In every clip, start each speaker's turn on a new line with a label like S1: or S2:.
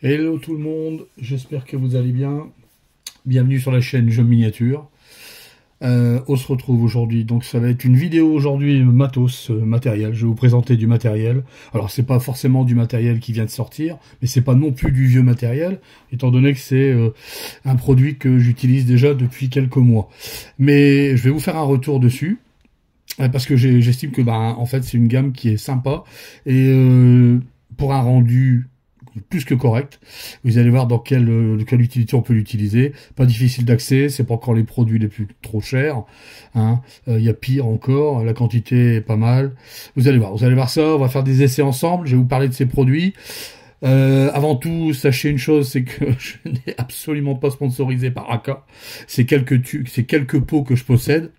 S1: Hello tout le monde, j'espère que vous allez bien. Bienvenue sur la chaîne Jeux Miniature. On se retrouve aujourd'hui, donc ça va être une vidéo aujourd'hui matos, matériel. Je vais vous présenter du matériel. Alors c'est pas forcément du matériel qui vient de sortir, mais c'est pas non plus du vieux matériel, étant donné que c'est un produit que j'utilise déjà depuis quelques mois. Mais je vais vous faire un retour dessus. Parce que j'estime que en fait c'est une gamme qui est sympa et pour un rendu plus que correct. Vous allez voir dans quelle utilité on peut l'utiliser. Pas difficile d'accès, c'est pas encore les produits les plus trop chers. Hein. Y a pire encore, la quantité est pas mal. Vous allez voir ça, on va faire des essais ensemble, je vais vous parler de ces produits. Avant tout, sachez une chose, c'est que je n'ai absolument pas sponsorisé par AK. C'est quelques pots que je possède.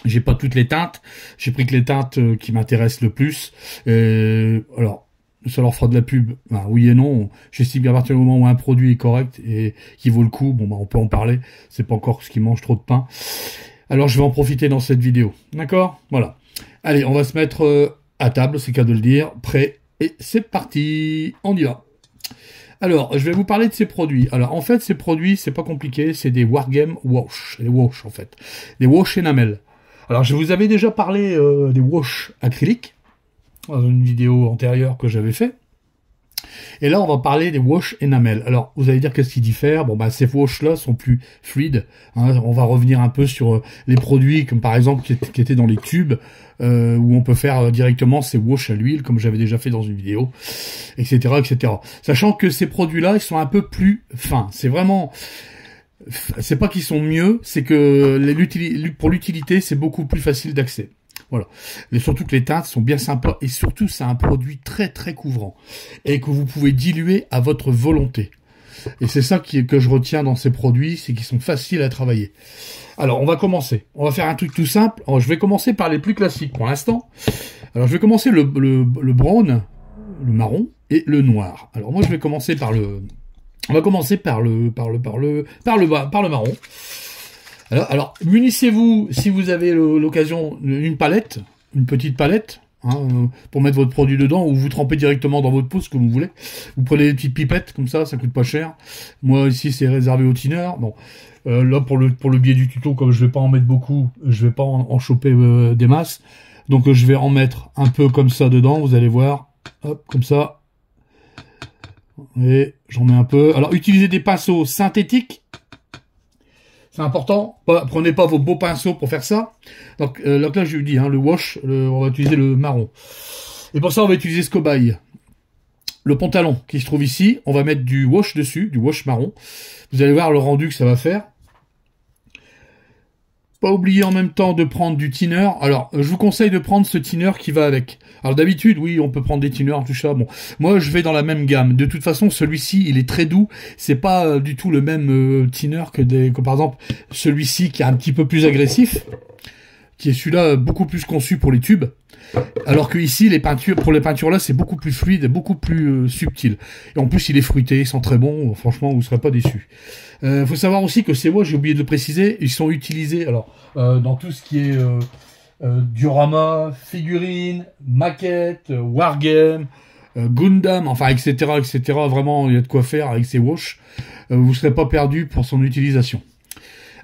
S1: J'ai pas toutes les teintes, j'ai pris que les teintes qui m'intéressent le plus. Alors, ça leur fera de la pub, oui et non. J'estime qu'à partir du moment où un produit est correct et qui vaut le coup, on peut en parler. C'est pas encore ce qui mange trop de pain. Alors je vais en profiter dans cette vidéo. D'accord? Voilà. Allez, on va se mettre à table, c'est qu'à de le dire. Prêt, et c'est parti. On y va. Alors, je vais vous parler de ces produits. Alors, en fait, ces produits, c'est pas compliqué. C'est des Wargame Wash. Les wash, en fait. Des wash enamel. Alors, je vous avais déjà parlé des wash acryliques dans une vidéo antérieure que j'avais fait. Et là, on va parler des wash enamel. Alors, vous allez dire qu'est-ce qui diffère? Ces wash-là sont plus fluides. Hein. On va revenir un peu sur les produits, comme par exemple qui étaient dans les tubes, où on peut faire directement ces wash à l'huile, comme j'avais déjà fait dans une vidéo, etc., etc. Sachant que ces produits-là, ils sont un peu plus fins. C'est vraiment... C'est pas qu'ils sont mieux, c'est que pour l'utilité, c'est beaucoup plus facile d'accès. Voilà. Et surtout que les teintes sont bien sympas et surtout c'est un produit très très couvrant et que vous pouvez diluer à votre volonté. Et c'est ça que je retiens dans ces produits, c'est qu'ils sont faciles à travailler. Alors on va commencer. On va faire un truc tout simple. Alors, je vais commencer par les plus classiques pour l'instant. Alors je vais commencer le brown, le marron et le noir. Alors moi je vais commencer par le... On va commencer par le marron. Alors munissez-vous, si vous avez l'occasion, une palette, une petite palette, hein, pour mettre votre produit dedans, ou vous trempez directement dans votre pot, comme vous voulez. Vous prenez des petites pipettes, comme ça coûte pas cher. Moi, ici, c'est réservé aux tineurs. Bon, là, pour le biais du tuto, comme je vais pas en mettre beaucoup, je vais pas en choper des masses. Donc, je vais en mettre un peu comme ça dedans, vous allez voir. Hop, comme ça. Et j'en mets un peu. Alors, utilisez des pinceaux synthétiques. C'est important. Prenez pas vos beaux pinceaux pour faire ça. Donc là, je vous dis, le wash, on va utiliser le marron. Et pour ça, on va utiliser ce cobaye. Le pantalon qui se trouve ici, on va mettre du wash dessus, du wash marron. Vous allez voir le rendu que ça va faire. Pas oublier en même temps de prendre du thinner. Alors, je vous conseille de prendre ce thinner qui va avec. Alors d'habitude, oui, on peut prendre des thinners, tout ça. Bon, moi, je vais dans la même gamme. De toute façon, celui-ci, il est très doux. C'est pas du tout le même thinner que par exemple celui-ci qui est un petit peu plus agressif, qui est celui-là beaucoup plus conçu pour les tubes. Alors que ici, pour les peintures là, c'est beaucoup plus fluide, beaucoup plus subtil. Et en plus, il est fruité, il sent très bon. Franchement, vous ne serez pas déçus. Faut savoir aussi que ces wash, j'ai oublié de le préciser, ils sont utilisés dans tout ce qui est diorama, figurines, maquettes, wargame, Gundam, enfin etc., etc. Vraiment, il y a de quoi faire avec ces wash. Vous ne serez pas perdu pour son utilisation.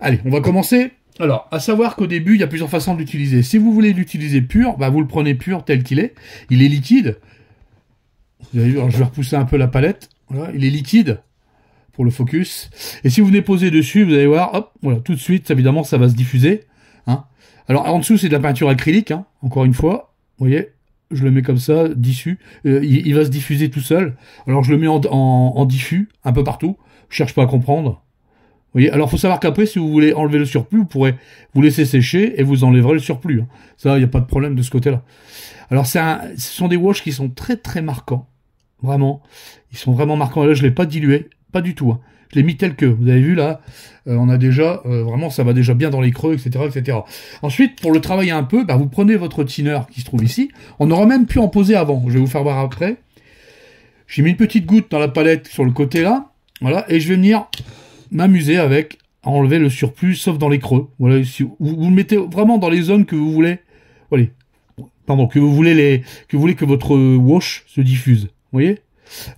S1: Allez, on va commencer. Alors, à savoir qu'au début, il y a plusieurs façons de l'utiliser. Si vous voulez l'utiliser pur, vous le prenez pur tel qu'il est. Il est liquide. Vous avez vu, alors je vais repousser un peu la palette. Voilà, il est liquide pour le focus. Et si vous venez poser dessus, vous allez voir, hop, voilà, tout de suite, évidemment, ça va se diffuser. Hein. Alors, en dessous, c'est de la peinture acrylique, encore une fois. Vous voyez, je le mets comme ça, diffus. Il va se diffuser tout seul. Alors, je le mets en diffus, un peu partout. Je cherche pas à comprendre. Vous voyez, alors faut savoir qu'après, si vous voulez enlever le surplus, vous pourrez vous laisser sécher et vous enlèverez le surplus. Ça, il n'y a pas de problème de ce côté-là. Alors, ce sont des wash qui sont très très marquants. Vraiment. Ils sont vraiment marquants. Et là, je l'ai pas dilué. Pas du tout. Je l'ai mis tel que. Vous avez vu là, on a déjà, vraiment, ça va déjà bien dans les creux, etc., etc. Ensuite, pour le travailler un peu, vous prenez votre thinner qui se trouve ici. On aurait même pu en poser avant. Je vais vous faire voir après. J'ai mis une petite goutte dans la palette sur le côté là. Voilà. Et je vais venir m'amuser avec à enlever le surplus, sauf dans les creux. Voilà, si vous le mettez vraiment dans les zones que vous voulez. Voilà. Pardon, que vous voulez que votre wash se diffuse. Vous voyez?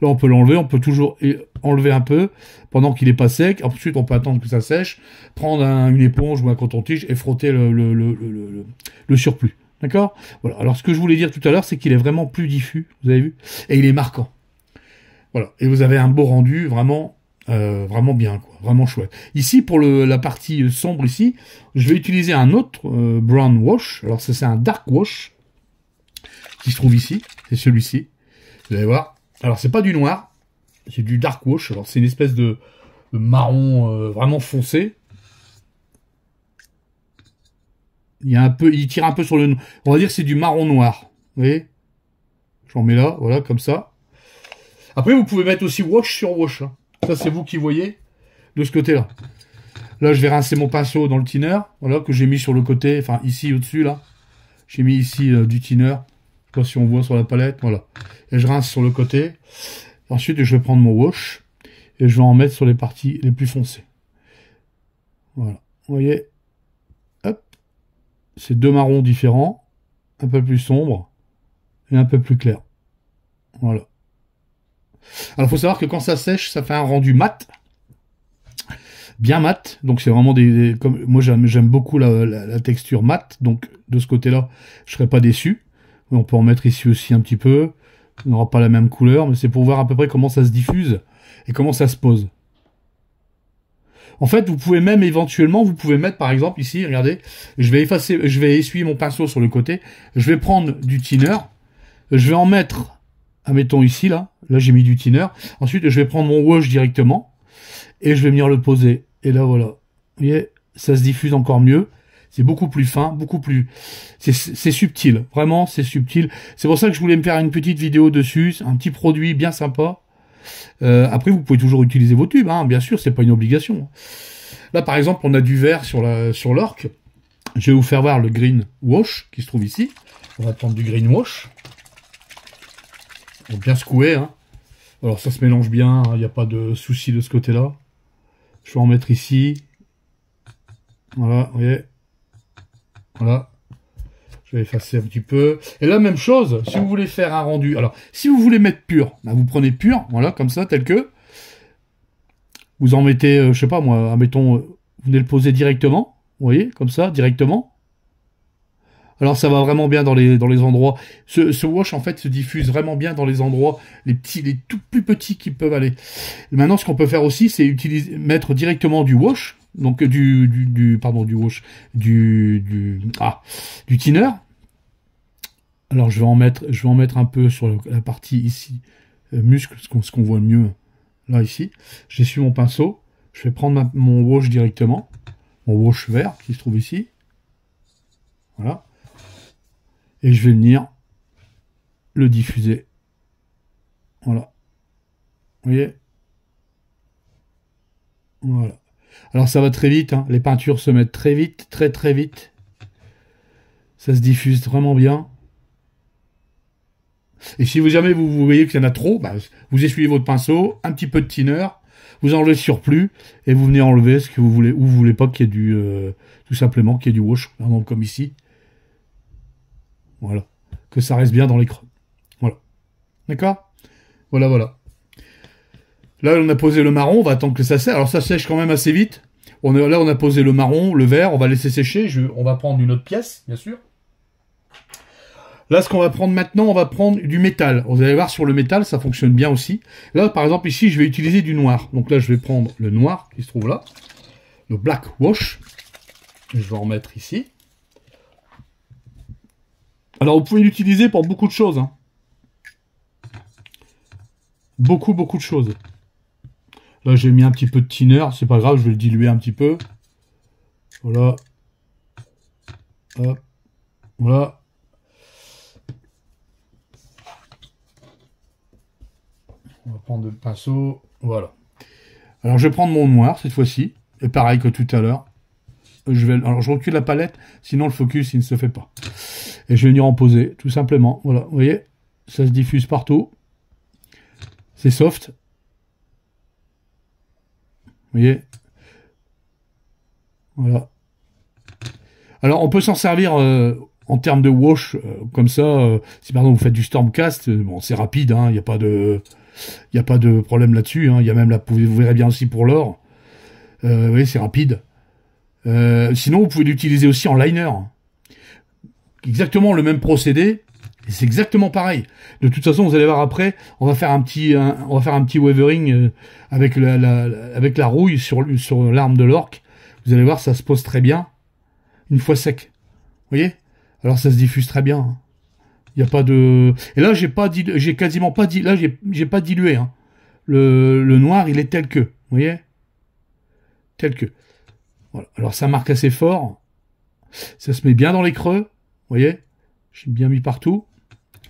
S1: Là, on peut l'enlever, on peut toujours enlever un peu pendant qu'il est pas sec. Ensuite, on peut attendre que ça sèche, prendre une éponge ou un coton-tige et frotter le surplus. D'accord? Voilà. Alors, ce que je voulais dire tout à l'heure, c'est qu'il est vraiment plus diffus, vous avez vu? Et il est marquant. Voilà. Et vous avez un beau rendu vraiment, vraiment bien, quoi. Vraiment chouette. Ici, pour la partie sombre ici, je vais utiliser un autre brown wash. Alors, ça, c'est un dark wash qui se trouve ici. C'est celui-ci. Vous allez voir. Alors, c'est pas du noir. C'est du dark wash. Alors, c'est une espèce de marron vraiment foncé. Il tire un peu sur le... On va dire que c'est du marron noir. Vous voyez? J'en mets là, voilà, comme ça. Après, vous pouvez mettre aussi wash sur wash. Hein. Ça, c'est vous qui voyez de ce côté-là. Là, je vais rincer mon pinceau dans le thinner. Voilà, que j'ai mis sur le côté. Enfin, ici, au-dessus, là. J'ai mis ici du thinner. Je sais pas si on voit sur la palette. Voilà. Et je rince sur le côté. Ensuite, je vais prendre mon wash. Et je vais en mettre sur les parties les plus foncées. Voilà. Vous voyez? Hop. C'est deux marrons différents. Un peu plus sombre. Et un peu plus clair. Voilà. Alors, il faut savoir que quand ça sèche, ça fait un rendu mat. Bien mat. Donc, c'est vraiment comme moi, j'aime beaucoup la texture mat. Donc, de ce côté-là, je serais pas déçu. On peut en mettre ici aussi un petit peu. On n'aura pas la même couleur, mais c'est pour voir à peu près comment ça se diffuse et comment ça se pose. En fait, vous pouvez même éventuellement, vous pouvez mettre par exemple ici, regardez, je vais essuyer mon pinceau sur le côté. Je vais prendre du thinner. Je vais en mettre, admettons ici, là j'ai mis du thinner. Ensuite, je vais prendre mon wash directement et je vais venir le poser. Et là, voilà. Vous voyez, ça se diffuse encore mieux. C'est beaucoup plus fin, beaucoup plus... C'est subtil. Vraiment, c'est subtil. C'est pour ça que je voulais me faire une petite vidéo dessus. Un petit produit bien sympa. Après, vous pouvez toujours utiliser vos tubes, hein. Bien sûr, c'est pas une obligation. Là, par exemple, on a du vert sur l'orque. Je vais vous faire voir le green wash qui se trouve ici. On va prendre du green wash. On va bien secouer, hein. Alors ça se mélange bien, il n'y a pas de souci de ce côté-là. Je vais en mettre ici. Voilà, vous voyez. Voilà. Je vais effacer un petit peu. Et là, même chose, si vous voulez faire un rendu. Alors, si vous voulez mettre pur, ben vous prenez pur, voilà, comme ça, tel que. Vous en mettez, je sais pas moi, admettons, vous venez le poser directement. Vous voyez, comme ça, directement. Alors ça va vraiment bien dans les endroits. Ce wash en fait se diffuse vraiment bien dans les endroits les tout plus petits qui peuvent aller. Et maintenant ce qu'on peut faire aussi c'est mettre directement du wash, donc du thinner. Alors je vais en mettre un peu sur la partie ici muscle, ce qu'on voit mieux là ici. J'essuie mon pinceau, je vais prendre mon wash directement, mon wash vert qui se trouve ici. Voilà. Et je vais venir le diffuser. Voilà. Vous voyez? Voilà. Alors ça va très vite, hein. Les peintures se mettent très vite, très vite. Ça se diffuse vraiment bien. Et si jamais vous voyez qu'il y en a trop, bah, vous essuyez votre pinceau, un petit peu de thinner, vous enlevez le surplus, et vous venez enlever ce que vous voulez, ou vous voulez pas qu'il y ait tout simplement qu'il y ait du wash, par exemple comme ici. Voilà. Que ça reste bien dans les creux. Voilà. D'accord? Voilà, voilà. Là, on a posé le marron, on va attendre que ça sèche. Alors, ça sèche quand même assez vite. Là, on a posé le marron, le vert, on va laisser sécher. On va prendre une autre pièce, bien sûr. Là, ce qu'on va prendre maintenant, on va prendre du métal. Vous allez voir, sur le métal, ça fonctionne bien aussi. Là, par exemple, ici, je vais utiliser du noir. Donc là, je vais prendre le noir qui se trouve là. Le black wash. Je vais en mettre ici. Alors, vous pouvez l'utiliser pour beaucoup de choses. Hein. Beaucoup de choses. Là, j'ai mis un petit peu de thinner. C'est pas grave, je vais le diluer un petit peu. Voilà. Hop. Voilà. On va prendre le pinceau. Voilà. Alors, je vais prendre mon noir cette fois-ci. Et pareil que tout à l'heure. Alors, je recule la palette. Sinon, le focus, il ne se fait pas. Et je vais venir en poser, tout simplement. Voilà, vous voyez, ça se diffuse partout. C'est soft. Vous voyez. Voilà. Alors, on peut s'en servir en termes de wash, comme ça. Si par exemple vous faites du Stormcast, bon, c'est rapide, hein, il n'y a pas de... Il n'y a pas de problème là-dessus. Hein. Il y a même la, vous verrez bien aussi pour l'or. Vous voyez, c'est rapide. Sinon, vous pouvez l'utiliser aussi en liner. Exactement le même procédé. Et c'est exactement pareil. De toute façon, vous allez voir après, on va faire un petit weathering avec la rouille sur l'arme de l'orque. Vous allez voir, ça se pose très bien une fois sec. Vous voyez? Alors ça se diffuse très bien. Hein. Il n'y a pas de. Et là, j'ai quasiment pas dit. Là, j'ai pas dilué. Hein. Le noir, il est tel que. Vous voyez? Tel que. Voilà. Alors ça marque assez fort. Ça se met bien dans les creux. Vous voyez? J'ai bien mis partout.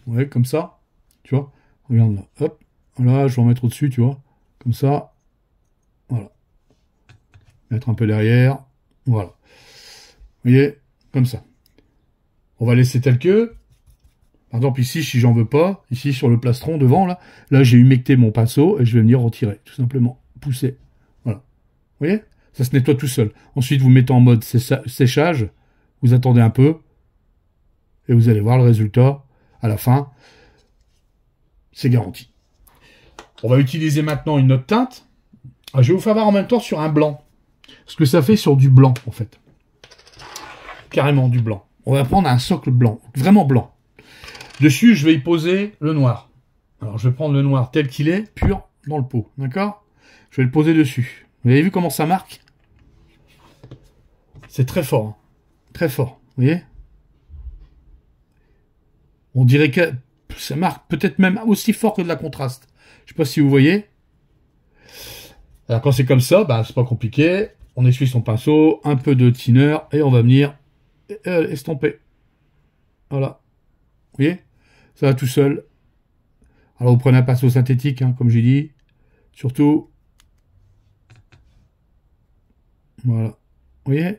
S1: Ouais, comme ça. Tu vois? Regarde là. Hop. Voilà, je vais en mettre au-dessus, tu vois. Comme ça. Voilà. Mettre un peu derrière. Voilà. Vous voyez? Comme ça. On va laisser tel que. Par exemple, ici, si j'en veux pas, ici, sur le plastron, devant, là, j'ai humecté mon pinceau et je vais venir retirer. Tout simplement. Pousser. Voilà. Vous voyez? Ça se nettoie tout seul. Ensuite, vous mettez en mode séchage. Vous attendez un peu. Et vous allez voir le résultat à la fin. C'est garanti. On va utiliser maintenant une autre teinte. Je vais vous faire voir en même temps sur un blanc. Ce que ça fait sur du blanc, en fait. Carrément du blanc. On va prendre un socle blanc. Vraiment blanc. Dessus, je vais y poser le noir. Alors, je vais prendre le noir tel qu'il est, pur, dans le pot. D'accord? Je vais le poser dessus. Vous avez vu comment ça marque? C'est très fort. Hein. Très fort. Vous voyez? On dirait que ça marque peut-être même aussi fort que de la contraste. Je sais pas si vous voyez. Alors quand c'est comme ça, bah, c'est pas compliqué. On essuie son pinceau, un peu de thinner et on va venir estomper. Voilà. Vous voyez? Ça va tout seul. Alors vous prenez un pinceau synthétique, hein, comme j'ai dit. Surtout. Voilà. Vous voyez?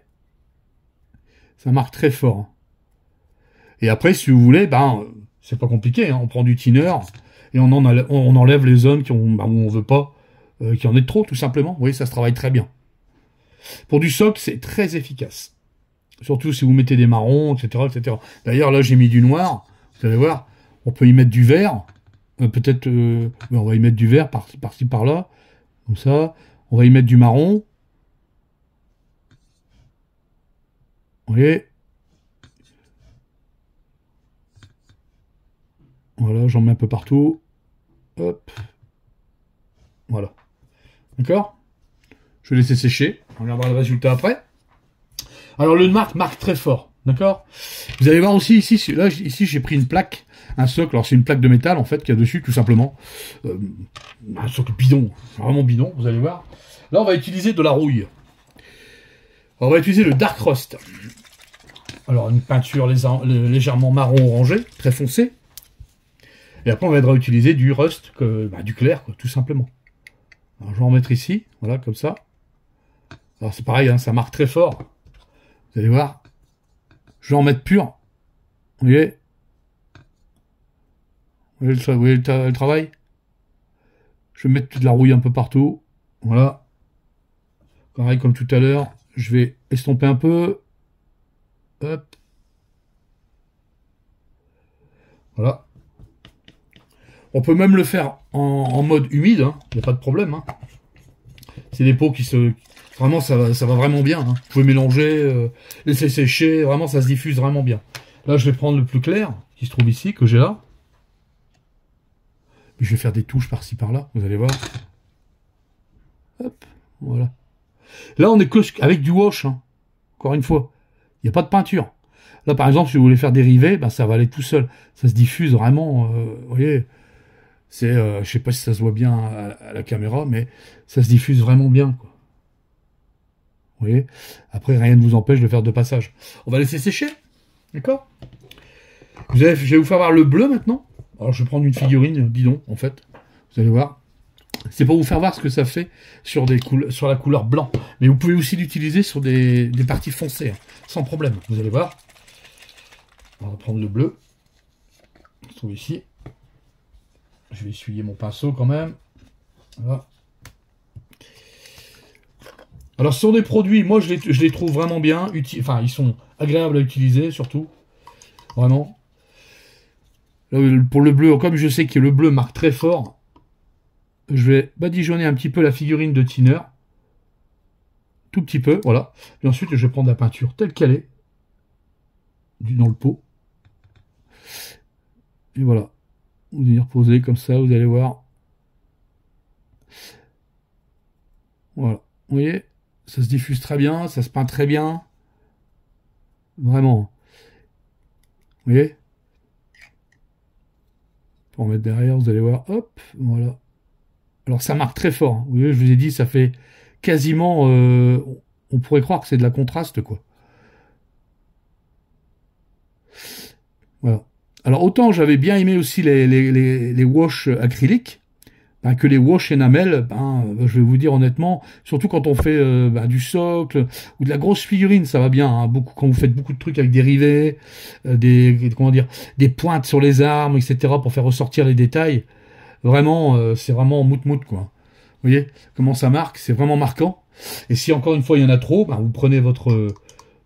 S1: Ça marque très fort. Hein. Et après, si vous voulez, ben, c'est pas compliqué. Hein. On prend du thinner et on enlève les zones où on veut pas qu'il y en ait trop, tout simplement. Vous voyez, ça se travaille très bien. Pour du socle, c'est très efficace. Surtout si vous mettez des marrons, etc., etc. D'ailleurs, là, j'ai mis du noir. Vous allez voir, on peut y mettre du vert. Peut-être, on va y mettre du vert par-ci, par-là. Comme ça. On va y mettre du marron. Vous voyez? Voilà, j'en mets un peu partout. Hop. Voilà. D'accord? Je vais laisser sécher. On regardera le résultat après. Alors, le marque très fort. D'accord? Vous allez voir aussi, ici, j'ai pris une plaque, un socle. Alors, c'est une plaque de métal, en fait, qu'il y a dessus, tout simplement. Un socle bidon. Vraiment bidon, vous allez voir. Là, on va utiliser de la rouille. Alors, on va utiliser le Dark Rust. Alors, une peinture légèrement marron-orangé, très foncée. Et après, on va utiliser du rust, du clair, quoi, tout simplement. Alors, je vais en mettre ici, voilà, comme ça. Alors, c'est pareil, hein, ça marque très fort. Vous allez voir. Je vais en mettre pur. Vous voyez? Vous voyez le travail? Je vais mettre de la rouille un peu partout. Voilà. Pareil comme tout à l'heure. Je vais estomper un peu. Hop. Voilà. On peut même le faire en mode humide, hein. Il n'y a pas de problème. Hein. C'est des pots qui se... Vraiment, ça va vraiment bien. Hein. Vous pouvez mélanger, laisser sécher, vraiment, ça se diffuse vraiment bien. Là, je vais prendre le plus clair, qui se trouve ici, que j'ai là. Je vais faire des touches par-ci, par-là, vous allez voir. Hop, voilà. Là, on est que avec du wash, hein. Encore une fois. Il n'y a pas de peinture. Là, par exemple, si vous voulez faire dériver, ben, ça va aller tout seul. Ça se diffuse vraiment, vous voyez... C'est, je sais pas si ça se voit bien à la caméra, mais ça se diffuse vraiment bien, quoi. Vous voyez? Après, rien ne vous empêche de faire deux passages. On va laisser sécher, d'accord? Je vais vous faire voir le bleu maintenant. Alors, je vais prendre une figurine bidon, en fait. Vous allez voir. C'est pour vous faire voir ce que ça fait sur la couleur blanc. Mais vous pouvez aussi l'utiliser sur des parties foncées, hein, sans problème. Vous allez voir. On va prendre le bleu. On se trouve ici. Je vais essuyer mon pinceau quand même. Voilà. Alors, ce sont des produits, moi, je les trouve vraiment bien. Enfin, ils sont agréables à utiliser, surtout. Vraiment. Pour le bleu, comme je sais que le bleu marque très fort, je vais badigeonner un petit peu la figurine de Thinner. Tout petit peu, voilà. Et ensuite, je vais prendre la peinture telle qu'elle est, dans le pot. Et voilà. Vous y reposez comme ça, vous allez voir. Voilà. Vous voyez, ça se diffuse très bien, ça se peint très bien. Vraiment. Vous voyez? Pour mettre derrière, vous allez voir, hop, voilà. Alors ça marque très fort, hein. Vous voyez, je vous ai dit, ça fait quasiment... on pourrait croire que c'est de la contraste, quoi. Voilà. Alors autant j'avais bien aimé aussi les wash acryliques, ben, que les wash enamel, ben, je vais vous dire honnêtement, surtout quand on fait ben, du socle ou de la grosse figurine, ça va bien, hein, beaucoup, quand vous faites beaucoup de trucs avec des rivets, comment dire, des pointes sur les armes, etc. pour faire ressortir les détails. Vraiment, c'est vraiment mout-mout, quoi. Vous voyez comment ça marque, c'est vraiment marquant. Et si encore une fois il y en a trop, ben, vous prenez votre,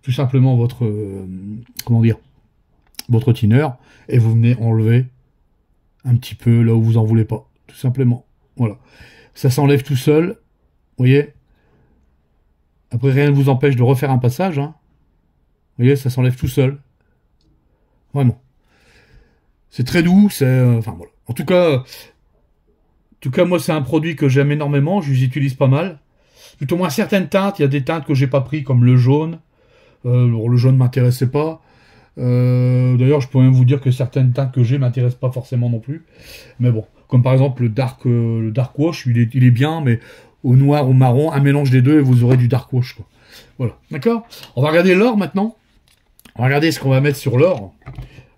S1: tout simplement votre, comment dire, votre thinner et vous venez enlever un petit peu là où vous en voulez pas, tout simplement. Voilà, ça s'enlève tout seul, vous voyez. Après rien ne vous empêche de refaire un passage, hein. Vous voyez, ça s'enlève tout seul, vraiment. C'est très doux, c'est, enfin voilà. En tout cas, moi c'est un produit que j'aime énormément, je les utilise pas mal. Plutôt moins certaines teintes, il y a des teintes que j'ai pas pris comme le jaune. Le jaune m'intéressait pas. D'ailleurs, je peux même vous dire que certaines teintes que j'ai m'intéressent pas forcément non plus. Mais bon, comme par exemple le dark wash, il est bien, mais au noir ou marron, un mélange des deux et vous aurez du dark wash, quoi. Voilà, d'accord. On va regarder l'or maintenant. On va regarder ce qu'on va mettre sur l'or.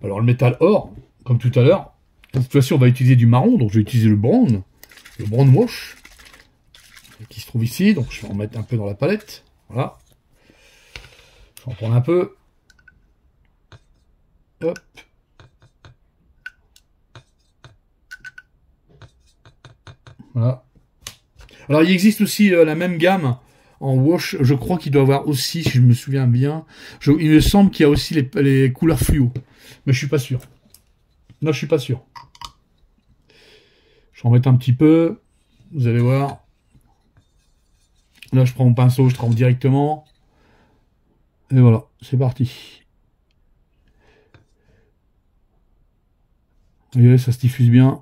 S1: Alors le métal or, comme tout à l'heure. Cette fois-ci, on va utiliser du marron, donc je vais utiliser le brown wash, qui se trouve ici. Donc je vais en mettre un peu dans la palette. Voilà. Je vais en prendre un peu. Hop. Voilà. Alors il existe aussi la même gamme en wash, je crois qu'il doit y avoir aussi, si je me souviens bien, il me semble qu'il y a aussi les couleurs fluo, mais je suis pas sûr. Non, je suis pas sûr. Je vais en mettre un petit peu, vous allez voir. Là je prends mon pinceau, je trempe directement. Et voilà, c'est parti. Vous voyez, ça se diffuse bien.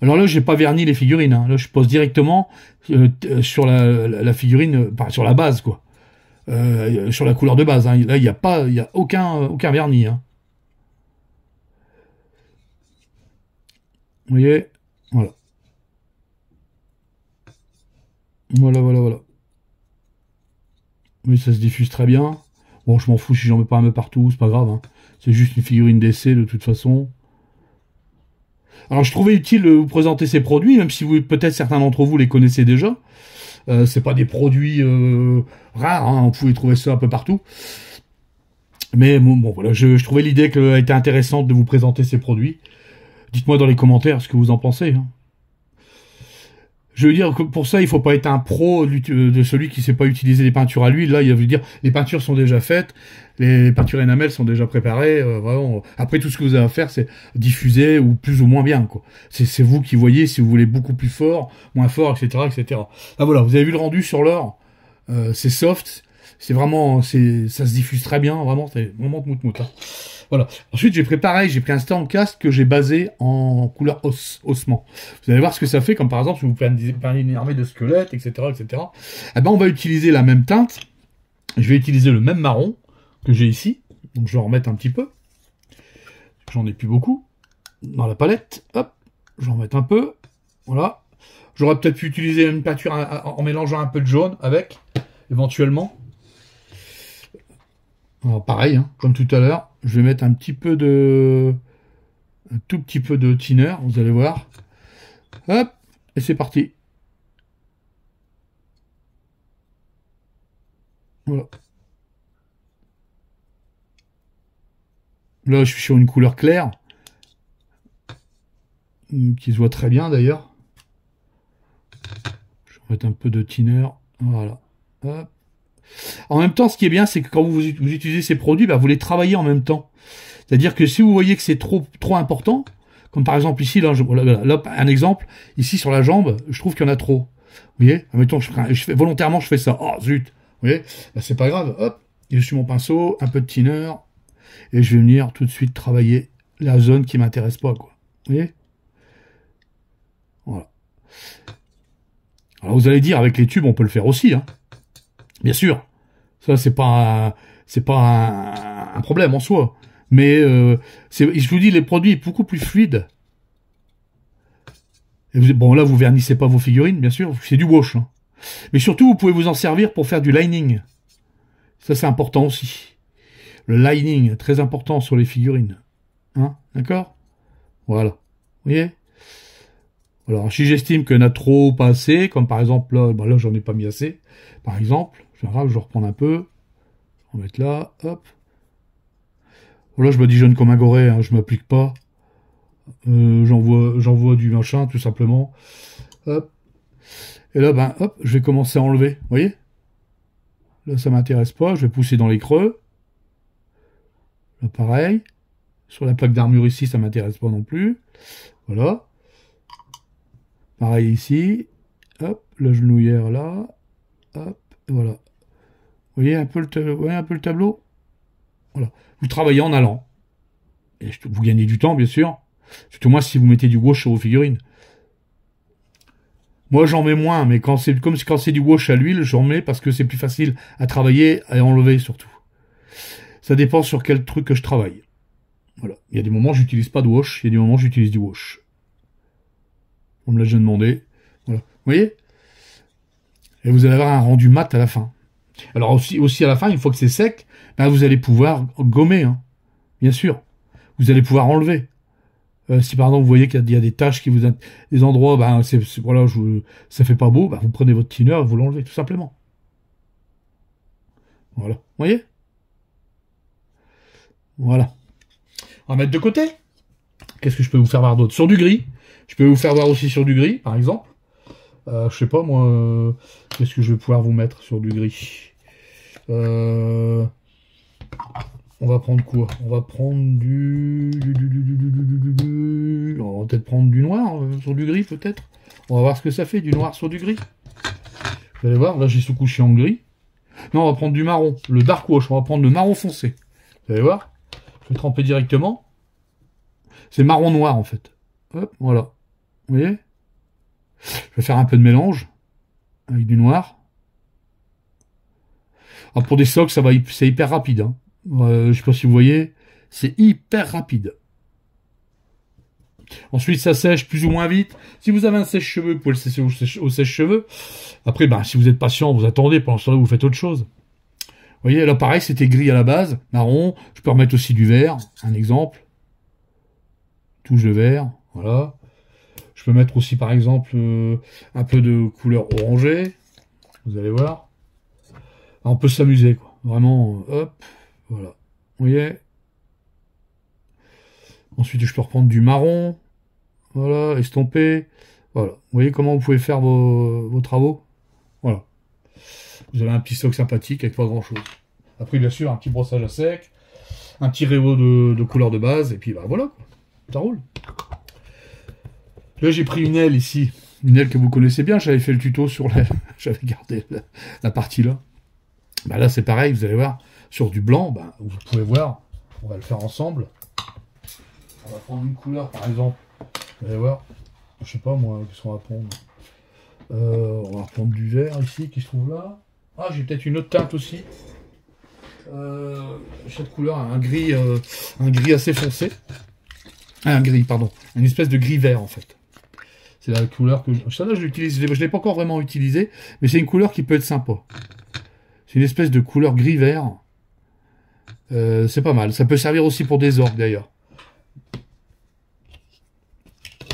S1: Alors là, j'ai pas verni les figurines, hein. Là, je pose directement sur la figurine, enfin, sur la base, quoi. Sur la couleur de base, hein. Là, il y a aucun vernis, hein. Vous voyez, voilà. Voilà. Oui, ça se diffuse très bien. Bon, je m'en fous si j'en mets pas un peu partout, c'est pas grave, hein. C'est juste une figurine d'essai, de toute façon. Alors je trouvais utile de vous présenter ces produits, même si peut-être certains d'entre vous les connaissez déjà. C'est pas des produits rares, hein, on pouvait trouver ça un peu partout. Mais bon voilà, je trouvais l'idée qu'elle était intéressante de vous présenter ces produits. Dites-moi dans les commentaires ce que vous en pensez, hein. Je veux dire que pour ça, il faut pas être un pro de celui qui sait pas utiliser les peintures à l'huile. Là, il veut dire les peintures sont déjà faites, les peintures enamel sont déjà préparées. Vraiment. Après, tout ce que vous avez à faire, c'est diffuser ou plus ou moins bien, quoi. C'est vous qui voyez si vous voulez beaucoup plus fort, moins fort, etc., etc. Ah voilà, vous avez vu le rendu sur l'or. C'est soft, c'est vraiment, ça se diffuse très bien, vraiment, c'est vraiment mout-mout, hein. Voilà. Ensuite, j'ai pris un Stormcast que j'ai basé en couleur ossement. Vous allez voir ce que ça fait, comme par exemple, si vous prenez une armée de squelettes, etc., etc. Eh ben, on va utiliser la même teinte. Je vais utiliser le même marron que j'ai ici. Donc, je vais en remettre un petit peu. J'en ai plus beaucoup. Dans la palette. Hop. J'en mets un peu. Voilà. J'aurais peut-être pu utiliser une peinture en mélangeant un peu de jaune avec, éventuellement. Alors, pareil, hein, comme tout à l'heure, je vais mettre un tout petit peu de thinner, vous allez voir. Hop, et c'est parti. Voilà. Là, je suis sur une couleur claire, qui se voit très bien d'ailleurs. Je vais mettre un peu de thinner, voilà. Hop. En même temps, ce qui est bien, c'est que quand vous utilisez ces produits, bah, vous les travaillez en même temps. C'est-à-dire que si vous voyez que c'est trop important, Comme par exemple ici, là, là, un exemple, ici sur la jambe, je trouve qu'il y en a trop. Vous voyez, admettons, volontairement, je fais ça. Oh, zut. Vous voyez, ben, c'est pas grave. Hop, je suis mon pinceau, un peu de thinner, et je vais venir tout de suite travailler la zone qui m'intéresse pas, quoi. Vous voyez? Voilà. Alors vous allez dire, avec les tubes, on peut le faire aussi, hein. Bien sûr. Ça, c'est pas un problème en soi. Mais je vous dis, les produits sont beaucoup plus fluides. Et bon, là, vous vernissez pas vos figurines, bien sûr. C'est du wash. Hein. Mais surtout, vous pouvez vous en servir pour faire du lining. Ça, c'est important aussi. Le lining, très important sur les figurines. Hein, d'accord? Voilà. Vous voyez? Alors, si j'estime qu'il y en a trop, pas assez, comme par exemple, là, ben là j'en ai pas mis assez. Par exemple, je vais reprendre un peu. On va mettre là, hop. Là, je badigeonne comme un goré, hein, je m'applique pas. J'envoie du machin, tout simplement. Hop. Et là, ben, hop, je vais commencer à enlever. Vous voyez? Là, ça m'intéresse pas. Je vais pousser dans les creux. Là, pareil. Sur la plaque d'armure ici, ça m'intéresse pas non plus. Voilà. Pareil ici. Hop, la genouillère là. Hop, et voilà. Vous voyez un peu le tableau? Voilà. Vous travaillez en allant. Et vous gagnez du temps, bien sûr. Surtout moi, si vous mettez du wash sur vos figurines. Moi, j'en mets moins, mais quand c'est du wash à l'huile, j'en mets parce que c'est plus facile à travailler et à enlever, surtout. Ça dépend sur quel truc que je travaille. Voilà. Il y a des moments où j'utilise pas de wash, il y a des moments où j'utilise du wash. On me l'a déjà demandé. Voilà. Vous voyez? Et vous allez avoir un rendu mat à la fin. Alors aussi à la fin, une fois que c'est sec, ben vous allez pouvoir gommer, hein. Bien sûr. Vous allez pouvoir enlever. Si par exemple vous voyez qu'il y a des taches qui des endroits, ben voilà, ça fait pas beau, ben vous prenez votre thinner et vous l'enlevez tout simplement. Voilà. Vous voyez? Voilà. On va mettre de côté. Qu'est-ce que je peux vous faire voir d'autre? Sur du gris. Je peux vous faire voir aussi sur du gris, par exemple. Je sais pas moi, qu'est-ce que je vais pouvoir vous mettre sur du gris. On va prendre quoi? On va prendre on va peut-être prendre du noir sur du gris, peut-être. On va voir ce que ça fait, du noir sur du gris. Vous allez voir, là j'ai sous-couché en gris. Non, on va prendre du marron, le dark wash, on va prendre le marron foncé. Vous allez voir, je vais tremper directement. C'est marron noir en fait. Hop, voilà. Vous voyez? Je vais faire un peu de mélange avec du noir. Alors pour des socks, c'est hyper rapide. Hein. Je sais pas si vous voyez, c'est hyper rapide. Ensuite, ça sèche plus ou moins vite. Si vous avez un sèche-cheveux, vous pouvez le sécher au sèche-cheveux. Après, ben, si vous êtes patient, vous attendez. Pendant ce temps-là, vous faites autre chose. Vous voyez, là, pareil, c'était gris à la base, marron. Je peux remettre aussi du vert, un exemple. Touche de vert, voilà. Je peux mettre aussi, par exemple, un peu de couleur orangée. Vous allez voir. Alors, on peut s'amuser, quoi. Vraiment, hop, voilà. Vous voyez? Ensuite, je peux reprendre du marron. Voilà, estomper. Voilà. Vous voyez comment vous pouvez faire vos travaux? Voilà. Vous avez un petit soc sympathique avec pas grand chose. Après, bien sûr, un petit brossage à sec. Un petit réseau de couleur de base. Et puis, bah voilà, quoi. Ça roule. Là, j'ai pris une aile ici. Une aile que vous connaissez bien. J'avais fait le tuto sur l'aile. J'avais gardé la partie là. Bah là, c'est pareil. Vous allez voir. Sur du blanc, bah, vous pouvez voir. On va le faire ensemble. On va prendre une couleur, par exemple. Vous allez voir. Je sais pas, moi, qu'est-ce qu'on va prendre. On va reprendre du vert, ici, qui se trouve là. Ah, j'ai peut-être une autre teinte aussi. Cette couleur, un gris assez foncé. Ah, un gris, pardon. Une espèce de gris vert, en fait. C'est la couleur que... Celle-là, je l'utilise. Je ne l'ai pas encore vraiment utilisée, mais c'est une couleur qui peut être sympa. C'est une espèce de couleur gris-vert. C'est pas mal. Ça peut servir aussi pour des orgues, d'ailleurs.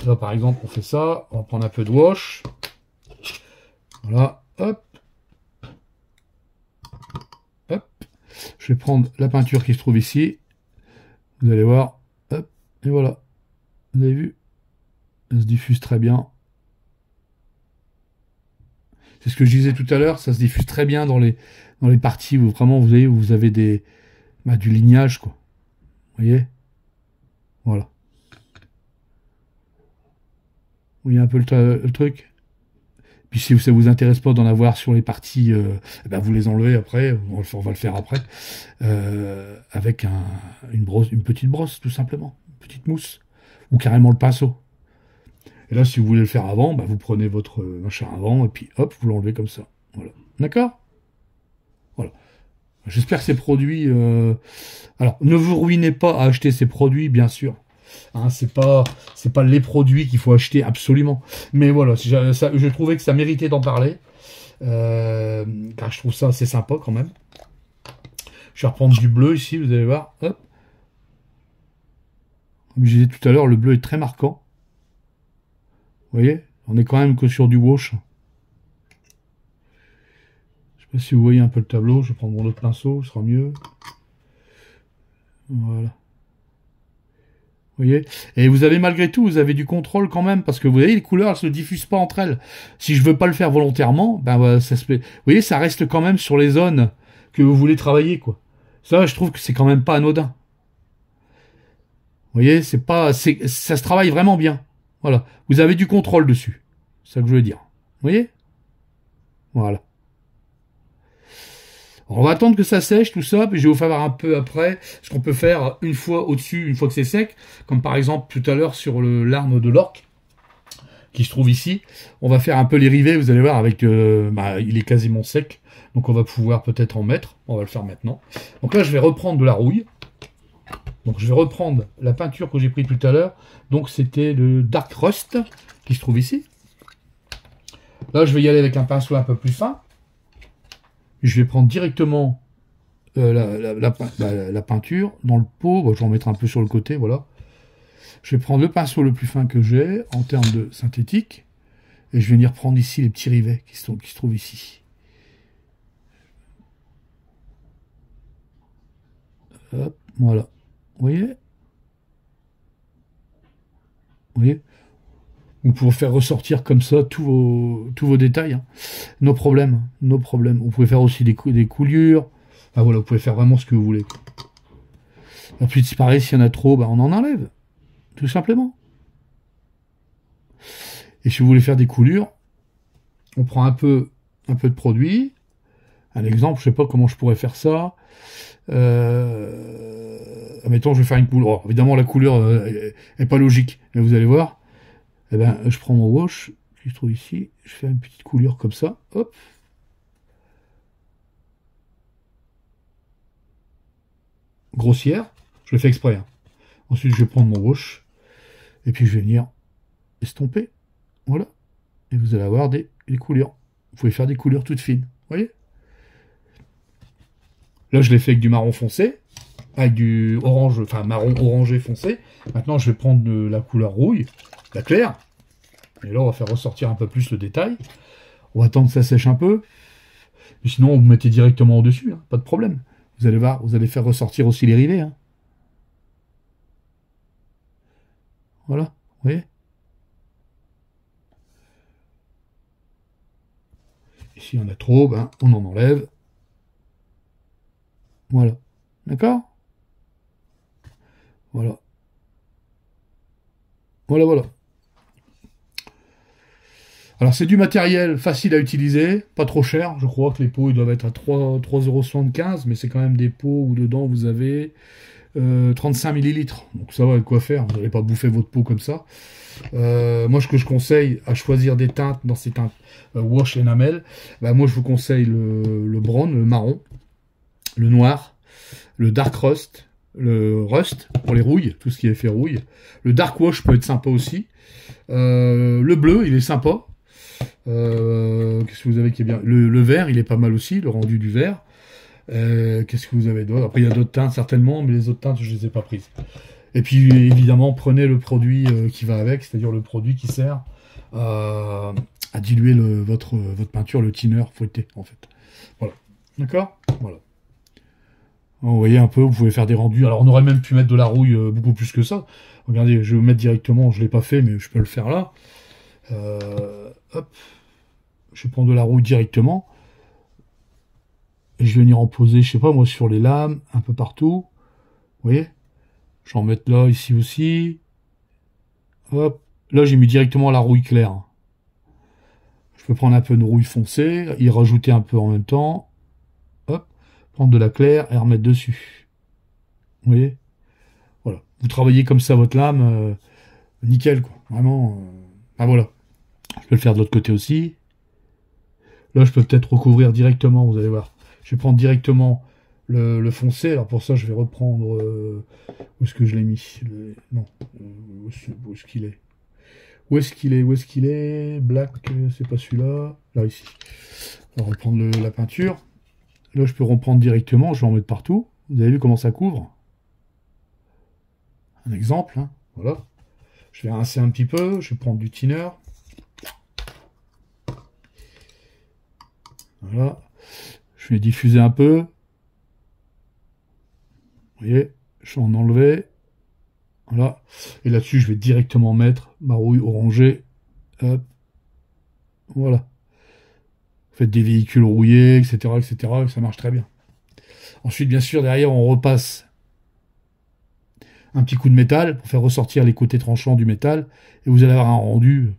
S1: Là, par exemple, on fait ça. On va prendre un peu de wash. Voilà. Hop. Hop. Je vais prendre la peinture qui se trouve ici. Vous allez voir. Hop. Et voilà. Vous avez vu? Elle se diffuse très bien. C'est ce que je disais tout à l'heure. Ça se diffuse très bien dans les parties où vraiment vous avez du lignage, quoi. Vous voyez? Voilà. voyez un peu le truc. Puis si ça vous intéresse pas d'en avoir sur les parties, eh ben vous les enlevez après, on va le faire après, avec une petite brosse, tout simplement, une petite mousse, ou carrément le pinceau. Et là, si vous voulez le faire avant, bah, vous prenez votre machin avant, et puis hop, vous l'enlevez comme ça. Voilà. D'accord? Voilà. J'espère que ces produits... Alors, ne vous ruinez pas à acheter ces produits, bien sûr. Hein, c'est pas les produits qu'il faut acheter absolument. Mais voilà, je trouvais que ça méritait d'en parler. Car je trouve ça assez sympa quand même. Je vais reprendre du bleu ici, vous allez voir. Hop. Comme je disais tout à l'heure, le bleu est très marquant. Vous voyez, on est quand même que sur du wash. Je sais pas si vous voyez un peu le tableau. Je vais prendre mon autre pinceau, ce sera mieux. Voilà. Vous voyez, et vous avez malgré tout, vous avez du contrôle quand même, parce que vous voyez, les couleurs, elles se diffusent pas entre elles. Si je veux pas le faire volontairement, ben ça se fait. Vous voyez, ça reste quand même sur les zones que vous voulez travailler, quoi. Ça, je trouve que c'est quand même pas anodin. Vous voyez, ça se travaille vraiment bien. Voilà, vous avez du contrôle dessus. C'est ça que je veux dire. Vous voyez, voilà. Alors, on va attendre que ça sèche, tout ça, puis je vais vous faire un peu après ce qu'on peut faire une fois au-dessus, une fois que c'est sec, comme par exemple tout à l'heure sur l'arme de l'orque, qui se trouve ici. On va faire un peu les rivets, vous allez voir, avec il est quasiment sec, donc on va pouvoir peut-être en mettre, on va le faire maintenant. Donc là, je vais reprendre de la rouille. Donc je vais reprendre la peinture que j'ai pris tout à l'heure, donc c'était le Dark Rust, qui se trouve ici. Là, je vais y aller avec un pinceau un peu plus fin. Je vais prendre directement la peinture dans le pot. Bon, je vais en mettre un peu sur le côté, voilà. Je vais prendre le pinceau le plus fin que j'ai en termes de synthétique. Et je vais venir prendre ici les petits rivets qui se trouvent ici. Hop, voilà. Vous voyez? Vous voyez? Vous pouvez faire ressortir comme ça tous vos détails. Hein. Nos problèmes. Vous pouvez faire aussi des coulures. Enfin, voilà, vous pouvez faire vraiment ce que vous voulez. Ensuite, pareil, s'il y en a trop, on en enlève. Tout simplement. Et si vous voulez faire des coulures, on prend un peu de produit. Un exemple, je sais pas comment je pourrais faire ça. Admettons, je vais faire une couleur. Oh, évidemment, la couleur est pas logique. Mais vous allez voir. Eh ben, je prends mon wash, qui se trouve ici, je fais une petite coulure comme ça, hop. Grossière, je le fais exprès. Hein. Ensuite, je vais prendre mon wash, et puis je vais venir estomper, voilà. Et vous allez avoir des couleurs. Vous pouvez faire des couleurs toutes fines, vous voyez. Là, je l'ai fait avec du marron foncé, avec du orange, enfin marron orangé foncé. Maintenant, je vais prendre de la couleur rouille, la claire. Et là, on va faire ressortir un peu plus le détail. On va attendre que ça sèche un peu. Et sinon, vous mettez directement au-dessus, hein, pas de problème. Vous allez voir, vous allez faire ressortir aussi les rivets. Hein. Voilà, vous voyez. Et s'il y en a trop, on en enlève. Voilà. D'accord? Voilà. Voilà. Alors c'est du matériel facile à utiliser, pas trop cher, je crois que les pots ils doivent être à 3,75 €, mais c'est quand même des pots où dedans vous avez 35 millilitres, donc ça va de quoi faire, vous n'allez pas bouffer votre pot comme ça. Moi ce que je conseille à choisir des teintes dans ces teintes wash enamel, moi je vous conseille le brown, le marron, le noir, le dark rust, le rust pour les rouilles, tout ce qui est fait rouille, le dark wash peut être sympa aussi, le bleu il est sympa. Qu'est-ce que vous avez qui est bien? Le vert, il est pas mal aussi, le rendu du vert. Qu'est-ce que vous avez d'autre? Après, il y a d'autres teintes certainement, mais les autres teintes, je les ai pas prises. Et puis, évidemment, prenez le produit qui va avec, c'est-à-dire le produit qui sert à diluer votre peinture, le thinner fouetté, en fait. Voilà. D'accord? Voilà. Vous voyez un peu, vous pouvez faire des rendus. Alors, on aurait même pu mettre de la rouille beaucoup plus que ça. Regardez, je vais vous mettre directement, je l'ai pas fait, mais je peux le faire là. Hop. Je prends de la rouille directement. Et je vais venir en poser, je sais pas moi, sur les lames, un peu partout. Vous voyez? Je vais en mettre là, ici aussi. Hop. Là, j'ai mis directement la rouille claire. Je peux prendre un peu de rouille foncée, y rajouter un peu en même temps. Hop, prendre de la claire et remettre dessus. Vous voyez? Voilà. Vous travaillez comme ça votre lame, nickel, quoi. Vraiment. Ah voilà. Je peux le faire de l'autre côté aussi. Là, je peux peut-être recouvrir directement, vous allez voir. Je vais prendre directement le foncé. Alors pour ça, je vais reprendre... où est-ce que je l'ai mis? Non. Où est-ce qu'il est? Où est-ce qu'il est? Où est-ce qu'il est? Black, c'est pas celui-là. Là, ici. On va reprendre la peinture. Là, je peux reprendre directement. Je vais en mettre partout. Vous avez vu comment ça couvre? Un exemple, hein. Voilà. Je vais rincer un petit peu. Je vais prendre du thinner. Voilà. Je vais diffuser un peu. Vous voyez, je vais en enlever. Voilà. Et là-dessus, je vais directement mettre ma rouille orangée. Hop. Voilà. Faites des véhicules rouillés, etc., etc., et ça marche très bien. Ensuite, bien sûr, derrière, on repasse un petit coup de métal pour faire ressortir les côtés tranchants du métal. Et vous allez avoir un rendu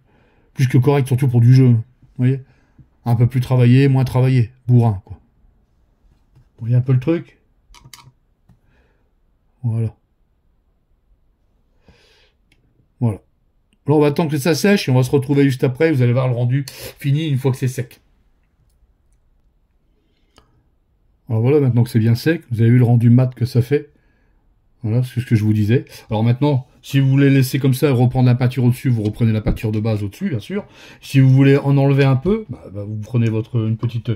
S1: plus que correct, surtout pour du jeu. Vous voyez? Un peu plus travaillé, moins travaillé. Bourrin, quoi. Vous voyez un peu le truc? Voilà. Voilà. Là, on va attendre que ça sèche et on va se retrouver juste après. Vous allez voir le rendu fini une fois que c'est sec. Alors voilà, maintenant que c'est bien sec, vous avez vu le rendu mat que ça fait. Voilà, c'est ce que je vous disais. Alors maintenant, si vous voulez laisser comme ça et reprendre la peinture au-dessus, vous reprenez la peinture de base au-dessus, bien sûr. Si vous voulez en enlever un peu, vous prenez une petite,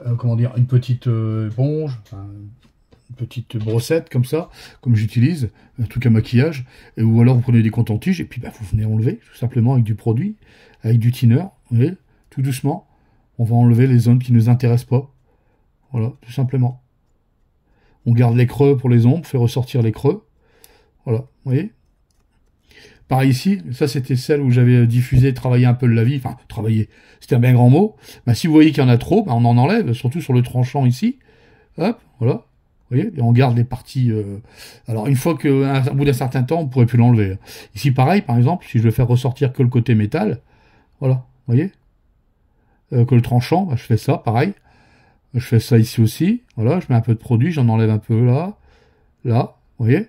S1: une petite éponge, une petite brossette comme ça, comme j'utilise, un truc à maquillage, ou alors vous prenez des coton-tiges et puis vous venez enlever tout simplement avec du produit, avec du thinner, vous voyez, tout doucement. On va enlever les zones qui ne nous intéressent pas. Voilà, tout simplement. On garde les creux pour les ombres, on fait ressortir les creux. Voilà, vous voyez. Pareil ici, ça c'était celle où j'avais diffusé, travaillé un peu le lavis, enfin travaillé, c'était un bien grand mot. Si vous voyez qu'il y en a trop, on en enlève, surtout sur le tranchant ici. Hop, voilà. Vous voyez, et on garde les parties. Alors une fois qu'au bout d'un certain temps, on ne pourrait plus l'enlever. Ici pareil, par exemple, si je veux faire ressortir que le côté métal, voilà, vous voyez. Que le tranchant, je fais ça, pareil. Je fais ça ici aussi. Voilà, je mets un peu de produit, j'en enlève un peu là. Là, vous voyez.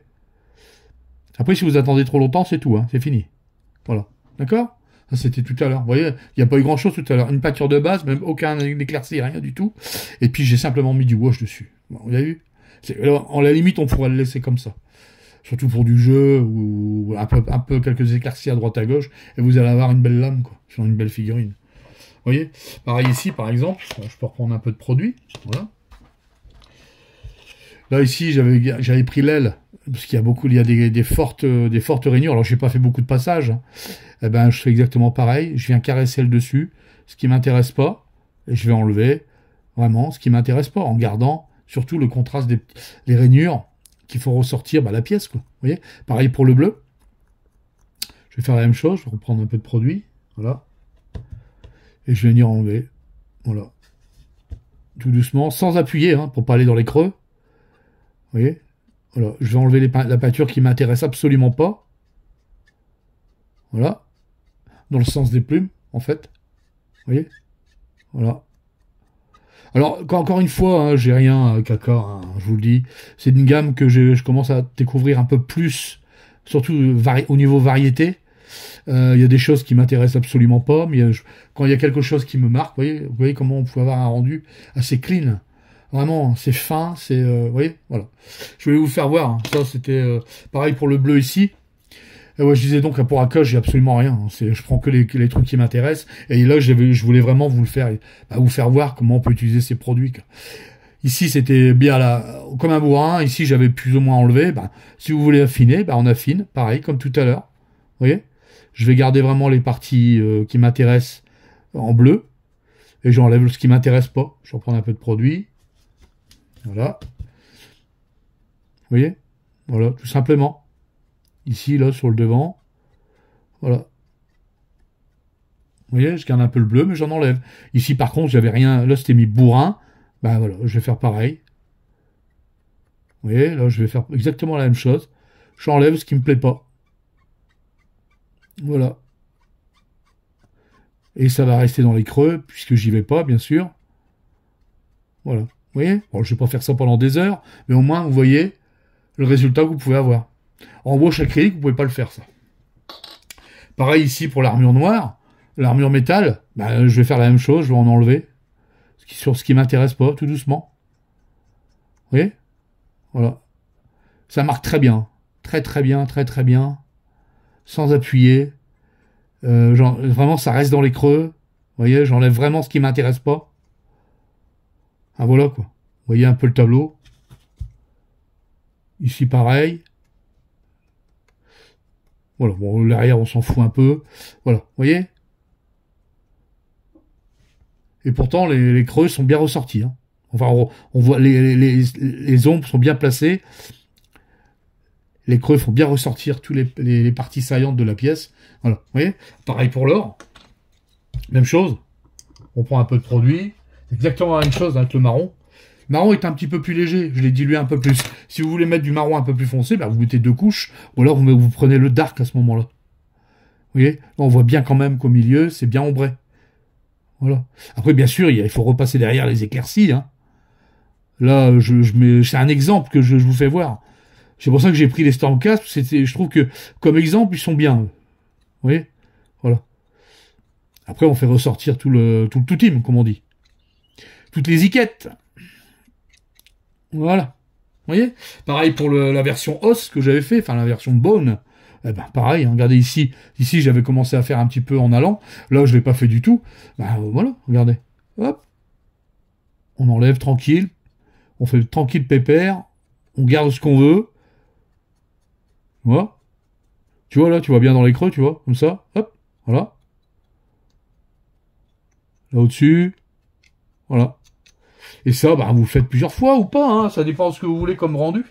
S1: Après, si vous attendez trop longtemps, c'est tout, hein, c'est fini. Voilà. D'accord? Ça, c'était tout à l'heure. Vous voyez, il n'y a pas eu grand-chose tout à l'heure. Une peinture de base, même aucun éclairci, rien du tout. Et puis, j'ai simplement mis du wash dessus. Bon, vous avez vu? En la limite, on pourrait le laisser comme ça. Surtout pour du jeu, ou un peu quelques éclaircies à droite à gauche, et vous allez avoir une belle lame, quoi, sur une belle figurine. Vous voyez? Pareil ici, par exemple, je peux reprendre un peu de produit. Voilà. Là, ici, j'avais pris l'aile, parce qu'il y a des fortes rainures. Alors, j'ai pas fait beaucoup de passages. Hein. Eh ben, je fais exactement pareil. Je viens caresser le dessus, ce qui m'intéresse pas, et je vais enlever vraiment ce qui m'intéresse pas, en gardant surtout le contraste des rainures qui font ressortir la pièce, quoi. Vous voyez? Pareil pour le bleu. Je vais faire la même chose. Je vais reprendre un peu de produit. Voilà. Et je vais venir enlever. Voilà. Tout doucement, sans appuyer, hein, pour pas aller dans les creux. Vous voyez? Voilà. Je vais enlever la peinture qui m'intéresse absolument pas. Voilà. Dans le sens des plumes, en fait. Vous voyez? Voilà. Alors, encore une fois, hein, j'ai rien caca, hein, je vous le dis. C'est une gamme que je commence à découvrir un peu plus, surtout au niveau variété. Il y a des choses qui m'intéressent absolument pas, mais quand il y a quelque chose qui me marque, vous voyez comment on peut avoir un rendu assez clean. Vraiment, c'est fin, vous voyez, voilà. Je voulais vous faire voir, hein. Ça c'était pareil pour le bleu ici. Et ouais, je disais donc, pour Akash, j'ai absolument rien. Hein. Je prends que les trucs qui m'intéressent. Et là, je voulais vraiment vous faire voir comment on peut utiliser ces produits. Ici, c'était bien là, comme un bourrin. Ici, j'avais plus ou moins enlevé. Si vous voulez affiner, on affine, pareil, comme tout à l'heure. Vous voyez? Je vais garder vraiment les parties qui m'intéressent en bleu. Et j'enlève ce qui m'intéresse pas. Je reprends un peu de produit. Voilà. Vous voyez? Voilà, tout simplement. Ici, là, sur le devant. Voilà. Vous voyez, je garde un peu le bleu, mais j'en enlève. Ici, par contre, j'avais rien. Là, c'était mis bourrin. Voilà, je vais faire pareil. Vous voyez, là, je vais faire exactement la même chose. J'enlève ce qui me plaît pas. Voilà. Et ça va rester dans les creux, puisque j'y vais pas, bien sûr. Voilà. Vous voyez? Bon, je vais pas faire ça pendant des heures, mais au moins, vous voyez le résultat que vous pouvez avoir. En wash acrylique, vous pouvez pas le faire, ça. Pareil ici pour l'armure noire. L'armure métal, ben, je vais faire la même chose, je vais en enlever. Sur ce qui m'intéresse pas, tout doucement. Vous voyez? Voilà. Ça marque très bien. Très très bien, très très bien. Sans appuyer. Vraiment, ça reste dans les creux. Vous voyez, j'enlève vraiment ce qui m'intéresse pas. Ah voilà quoi. Vous voyez un peu le tableau. Ici pareil. Voilà, bon, l'arrière on s'en fout un peu. Voilà, vous voyez? Et pourtant les creux sont bien ressortis. Hein. Enfin, on voit les ombres sont bien placées. Les creux font bien ressortir toutes les parties saillantes de la pièce. Voilà, vous voyez? Pareil pour l'or. Même chose. On prend un peu de produit. C'est exactement la même chose avec le marron. Le marron est un petit peu plus léger. Je l'ai dilué un peu plus. Si vous voulez mettre du marron un peu plus foncé, bah vous mettez 2 couches. Ou alors vous prenez le dark à ce moment-là. Vous voyez? Là, on voit bien quand même qu'au milieu, c'est bien ombré. Voilà. Après, bien sûr, il faut repasser derrière les éclaircies. Hein. Là, c'est un exemple que je vous fais voir. C'est pour ça que j'ai pris les Stormcast. Je trouve que, comme exemple, ils sont bien. Vous voyez? Voilà. Après, on fait ressortir tout le team, comme on dit. Toutes les iquettes. Voilà. Vous voyez? Pareil pour la version os que j'avais fait, enfin la version bone. Eh ben, pareil, hein, regardez ici. Ici, j'avais commencé à faire un petit peu en allant. Là, je l'ai pas fait du tout. Ben, voilà, regardez. Hop. On enlève tranquille. On fait tranquille pépère. On garde ce qu'on veut. Voilà. Tu vois, là, tu vois bien dans les creux, tu vois, comme ça. Hop. Voilà. Là au-dessus. Voilà. Et ça, bah, vous le faites plusieurs fois ou pas, hein. Ça dépend de ce que vous voulez comme rendu.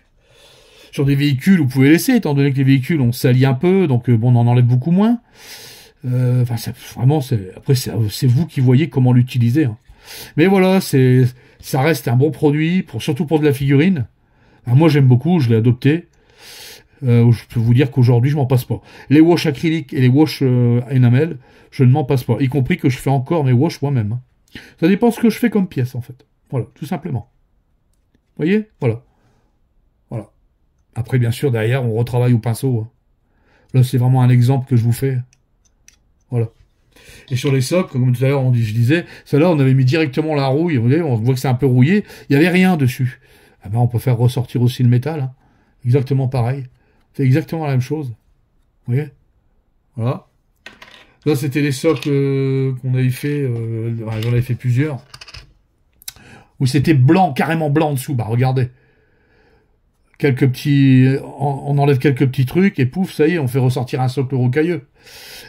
S1: Sur des véhicules, vous pouvez laisser, étant donné que les véhicules, on salit un peu, donc bon, on en enlève beaucoup moins. Enfin, vraiment, après, c'est vous qui voyez comment l'utiliser. Hein. Mais voilà, ça reste un bon produit, surtout pour de la figurine. Alors, moi, j'aime beaucoup, je l'ai adopté. Je peux vous dire qu'aujourd'hui, je m'en passe pas. Les wash acryliques et les wash enamel, je ne m'en passe pas. Y compris que je fais encore mes wash moi-même. Hein. Ça dépend ce que je fais comme pièce, en fait. Voilà, tout simplement. Vous voyez? Voilà. Voilà. Après, bien sûr, derrière, on retravaille au pinceau. Hein. Là, c'est vraiment un exemple que je vous fais. Voilà. Et sur les socles, comme tout à l'heure, je disais, celle-là, on avait mis directement la rouille. Vous voyez, on voit que c'est un peu rouillé. Il n'y avait rien dessus. Ah ben, on peut faire ressortir aussi le métal. Hein. Exactement pareil. C'est exactement la même chose. Vous voyez? Voilà. Là, c'était les socles qu'on avait fait. J'en avais fait plusieurs. Où c'était blanc, carrément blanc en dessous. Bah, regardez. Quelques petits... On enlève quelques petits trucs et pouf, ça y est, on fait ressortir un socle rocailleux.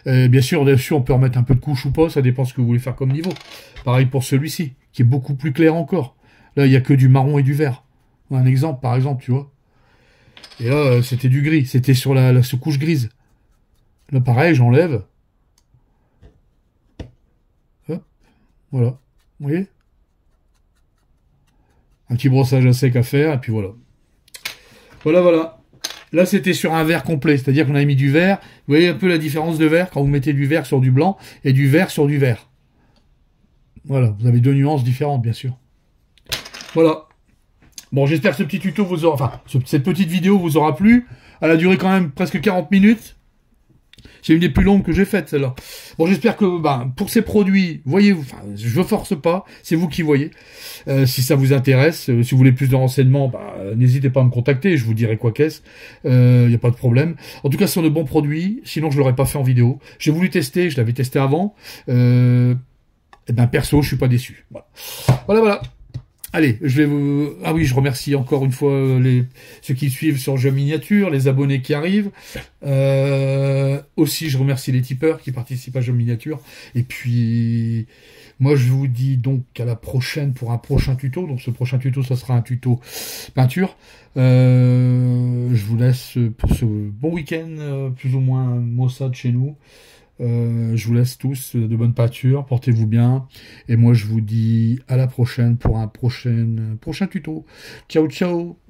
S1: Bien sûr, dessus, on peut remettre un peu de couche ou pas. Ça dépend ce que vous voulez faire comme niveau. Pareil pour celui-ci, qui est beaucoup plus clair encore. Là, il n'y a que du marron et du vert. Un exemple, par exemple, tu vois. Et là, c'était du gris. C'était sur la couche grise. Là, pareil, j'enlève. Hop. Voilà. Vous voyez? Un petit brossage à sec à faire, et puis voilà. Voilà. Là, c'était sur un vert complet. C'est-à-dire qu'on avait mis du vert. Vous voyez un peu la différence de vert quand vous mettez du vert sur du blanc et du vert sur du vert. Voilà. Vous avez 2 nuances différentes, bien sûr. Voilà. Bon, j'espère que ce petit tuto vous aura... Enfin, cette petite vidéo vous aura plu. Elle a duré quand même presque 40 minutes. C'est une des plus longues que j'ai faites, celle-là. Bon, j'espère que, pour ces produits, voyez-vous, enfin, je force pas, c'est vous qui voyez. Si ça vous intéresse, si vous voulez plus de renseignements, n'hésitez pas à me contacter, je vous dirai quoi qu'est-ce. Y a pas de problème. En tout cas, ce sont de bons produits, sinon je l'aurais pas fait en vidéo. J'ai voulu tester, je l'avais testé avant. Perso, je suis pas déçu. Voilà. Allez, je vais vous... Ah oui, je remercie encore une fois ceux qui suivent sur Jeux Miniature, les abonnés qui arrivent. Aussi, je remercie les tipeurs qui participent à Jeux Miniature. Et puis, moi, je vous dis donc à la prochaine pour un prochain tuto. Donc, ce prochain tuto, ça sera un tuto peinture. Je vous laisse pour ce bon week-end, plus ou moins maussade chez nous. Je vous laisse tous de bonnes peintures, portez-vous bien, et moi je vous dis à la prochaine pour un prochain tuto. Ciao, ciao!